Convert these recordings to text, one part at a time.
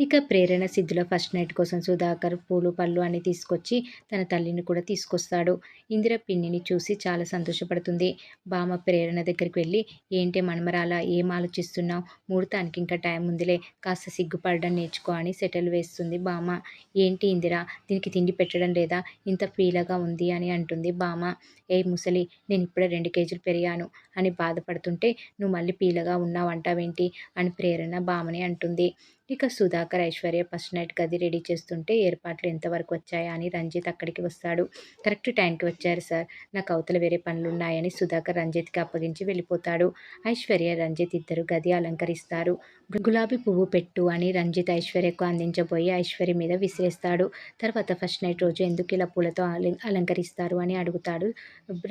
ఇక ప్రేరణ సిద్ధుల first night కోసం సుధాకర్ పూలు పళ్ళు అన్ని తీసుకొచ్చి తన తల్లిని కూడా తీసుకొస్తాడు. ఇందిర పిన్నిని చూసి చాలా సంతోషపడుతుంది. బామ్మ ప్రేరణ దగ్గరికి వెళ్ళి, ఏంటి మనమరాలా, ఏం ఆలోచిస్తున్నావు, ముహూర్తానికి ఇంకా టైం ఉందిలే, కాస్త సిగ్గుపడడం నేర్చుకో అని సెటిల్ వేస్తుంది బామ్మ. ఏంటి ఇందిర, దీనికి తిండి పెట్టడం లేదా, ఇంత పీలగా ఉంది అని అంటుంది బామ్మ. ఏ ముసలి, నేను ఇప్పుడే 2 కేజీలు పెరిగాను అని బాధపడుతుంటే నువ్వు మళ్ళీ పీలగా ఉన్నావంటావేంటి అని ప్రేరణ బామ్మని అంటుంది. ఇక సుధాకర్ ఐశ్వర్య ఫస్ట్ నైట్ గది రెడీ చేస్తుంటే ఏర్పాట్లు ఎంతవరకు వచ్చాయా అని రంజిత్ అక్కడికి వస్తాడు. కరెక్ట్ టైంకి వచ్చారు సార్, నాకు అవతల వేరే పనులున్నాయని సుధాకర్ రంజిత్కి అప్పగించి వెళ్ళిపోతాడు. ఐశ్వర్య రంజిత్ ఇద్దరు గది అలంకరిస్తారు. గులాబీ పువ్వు పెట్టు అని రంజిత్ ఐశ్వర్యకు అందించబోయి ఐశ్వర్య మీద విసిరేస్తాడు. తర్వాత ఫస్ట్ నైట్ రోజు ఎందుకు ఇలా పూలతో అలంకరిస్తారు అని అడుగుతాడు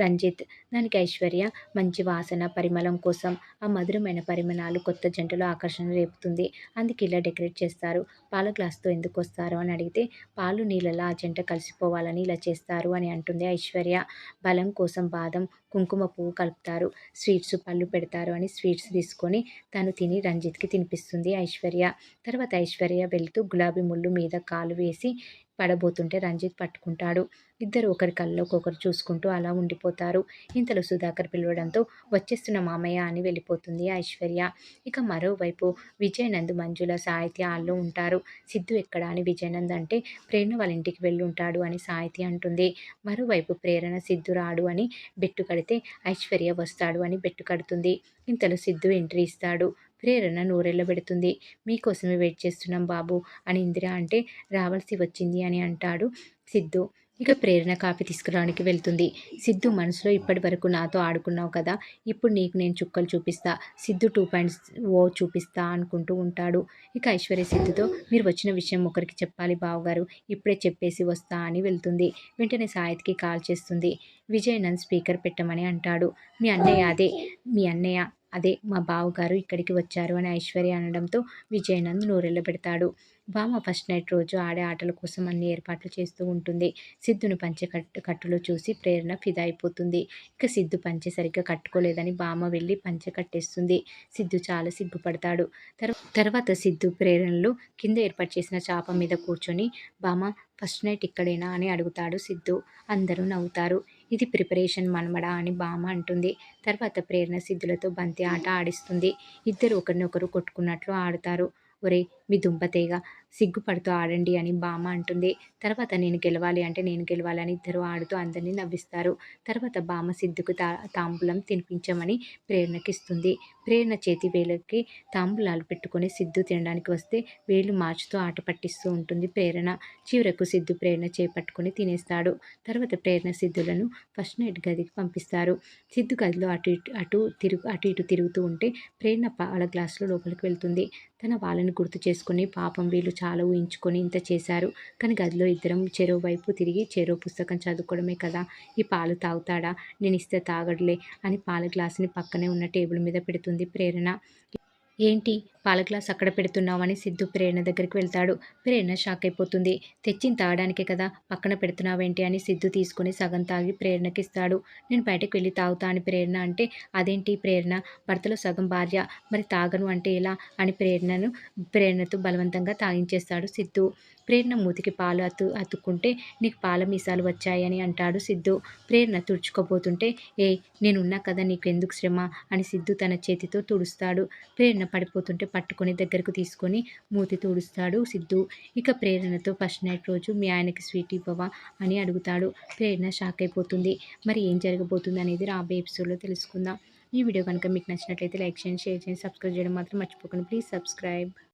రంజిత్. దానికి ఐశ్వర్య, మంచి వాసన పరిమళం కోసం, ఆ మధురమైన పరిమాణాలు కొత్త జంటలో ఆకర్షణ రేపుతుంది, అందుకే ఇలా డెకరేట్ చేస్తారు. పాల గ్లాస్తో ఎందుకు వస్తారు అని అడిగితే, పాలు నీళ్ళలా ఆ జంట కలిసిపోవాలని ఇలా చేస్తారు అని అంటుంది ఐశ్వర్య. బలం కోసం బాదం కుంకుమ పువ్వు కలుపుతారు, స్వీట్స్ పళ్ళు పెడతారు అని స్వీట్స్ తీసుకొని తను తిని రంజిత్కి తినిపిస్తుంది ఐశ్వర్య. తర్వాత ఐశ్వర్య వెళ్తూ గులాబీ ముళ్ళు మీద కాలు వేసి పడబోతుంటే రంజిత్ పట్టుకుంటాడు. ఇద్దరు ఒకరి కళ్ళలోకి ఒకరు చూసుకుంటూ అలా ఉండిపోతారు. ఇంతలో సుధాకర్ పిలవడంతో వచ్చేస్తున్న మామయ్య అని వెళ్ళిపోతుంది ఐశ్వర్య. ఇక మరోవైపు విజయనంద్ మంజుల సాహిత్య హాల్లో ఉంటారు. సిద్ధు ఎక్కడా అని విజయనంద్ అంటే, ప్రేరణ వాళ్ళ ఇంటికి వెళ్ళుంటాడు అని సాహిత్య అంటుంది. మరోవైపు ప్రేరణ సిద్ధు రాడు అని బెట్టు కడితే ఐశ్వర్య వస్తాడు అని బెట్టు కడుతుంది. ఇంతలో సిద్ధు ఎంట్రీ ఇస్తాడు. ప్రేరణ నోరెళ్ళబెడుతుంది. మీకోసమే వెయిట్ చేస్తున్నాం బాబు అని ఇందిర అంటే, రావాల్సి వచ్చింది అని అంటాడు సిద్ధు. ఇక ప్రేరణ కాఫీ తీసుకురావడానికి వెళ్తుంది. సిద్ధు మనసులో, ఇప్పటి వరకు నాతో ఆడుకున్నావు కదా, ఇప్పుడు నీకు నేను చుక్కలు చూపిస్తా, సిద్ధు 2.0 చూపిస్తా అనుకుంటూ ఉంటాడు. ఇక ఐశ్వర్య సిద్ధుతో, మీరు వచ్చిన విషయం ఒకరికి చెప్పాలి బావగారు, ఇప్పుడే చెప్పేసి వస్తా అని వెళ్తుంది. వెంటనే సాయిత్కి కాల్ చేస్తుంది. విజయనంద్ స్పీకర్ పెట్టమని అంటాడు. మీ అన్నయ్య అదే మా బావగారు ఇక్కడికి వచ్చారు అని ఐశ్వర్య అనడంతో విజయనంద్ నోరెళ్ళబెడతాడు. బామ్మ ఫస్ట్ నైట్ రోజు ఆడే ఆటల కోసం అన్ని ఏర్పాట్లు చేస్తూ ఉంటుంది. సిద్ధును పంచె కట్టులో చూసి ప్రేరణ ఫిదా అయిపోతుంది. ఇక సిద్ధు పంచె సరిగ్గా కట్టుకోలేదని బామ్మ వెళ్ళి పంచె కట్టేస్తుంది. సిద్ధు చాలా సిగ్గుపడతాడు. తర్వాత సిద్ధు ప్రేరణలు కింద ఏర్పాటు చేసిన చాప మీద కూర్చొని, బామ్మ ఫస్ట్ నైట్ ఇక్కడేనా అని అడుగుతాడు సిద్ధు. అందరూ నవ్వుతారు. ఇది ప్రిపరేషన్ మనమడా అని బామ్మ అంటుంది. తర్వాత ప్రేరణ సిద్ధులతో బంతి ఆట ఆడిస్తుంది. ఇద్దరు ఒకరినొకరు కొట్టుకున్నట్లు ఆడుతారు. ఒరే మీ దుంపతేగ, సిగ్గుపడుతూ ఆడండి అని బామ్మ అంటుంది. తర్వాత నేను గెలవాలి అంటే నేను గెలవాలని ఇద్దరు ఆడుతూ అందరినీ నవ్విస్తారు. తర్వాత బామ్మ సిద్ధుకు తాంబూలం తినిపించమని ప్రేరణకిస్తుంది. ప్రేరణ చేతి వేలకి తాంబూలాలు పెట్టుకొని సిద్ధు తినడానికి వస్తే వేలు మార్చుతూ ఆట పట్టిస్తూ ఉంటుంది ప్రేరణ. చివరకు సిద్ధు ప్రేరణ చేపట్టుకొని తినేస్తాడు. తర్వాత ప్రేరణ సిద్ధులను ఫస్ట్ నైట్ గదికి పంపిస్తారు. సిద్ధు గదిలో అటు ఇటు తిరుగుతూ ఉంటే ప్రేరణ పాల గ్లాసులో లోపలికి వెళ్తుంది. తన వాళ్ళని గుర్తు చేసుకొని, పాపం వీళ్ళు చాలా ఊహించుకొని ఇంత చేశారు, కానీ గదిలో ఇద్దరం చెరో వైపు తిరిగి చెరో పుస్తకం చదువుకోవడమే కదా, ఈ పాలు తాగుతాడా, నేను ఇస్తే తాగడులే అని పాల గ్లాసుని పక్కనే ఉన్న టేబుల్ మీద పెడుతుంది ప్రేరణ. ఏంటి పాల గ్లాస్ అక్కడ పెడుతున్నావని సిద్ధు ప్రేరణ దగ్గరికి వెళ్తాడు. ప్రేరణ షాక్ అయిపోతుంది. తెచ్చింది తాగడానికే కదా, పక్కన పెడుతున్నావేంటి అని సిద్ధు తీసుకొని సగం తాగి ప్రేరణకిస్తాడు. నేను బయటకు వెళ్ళి తాగుతా అని ప్రేరణ అంటే, అదేంటి ప్రేరణ, భర్తలో సగం భార్య, మరి తాగను అంటే ఎలా అని ప్రేరణతో బలవంతంగా తాగించేస్తాడు సిద్ధు. ప్రేరణ మూతికి పాలు అతుక్కుంటే, నీకు పాల మీసాలు వచ్చాయని అంటాడు సిద్ధు. ప్రేరణ తుడుచుకోబోతుంటే, నేనున్నా కదా నీకు ఎందుకు శ్రమ అని సిద్ధు తన చేతితో తుడుస్తాడు. ప్రేరణ పడిపోతుంటే పట్టుకొని దగ్గరకు తీసుకొని మూతి తుడుస్తాడు సిద్ధు. ఇక ప్రేరణతో ఫస్ట్ నైట్ రోజు మీ ఆయనకి స్వీట్ ఇవ్వవా అని అడుగుతాడు. ప్రేరణ షాక్ అయిపోతుంది. మరి ఏం జరగబోతుంది అనేది రాబోయే ఎపిసోడ్లో తెలుసుకుందాం. ఈ వీడియో కనుక మీకు నచ్చినట్లయితే లైక్ చేయండి, షేర్ చేయండి, సబ్స్క్రైబ్ చేయడం మాత్రం మర్చిపోకండి. Please subscribe.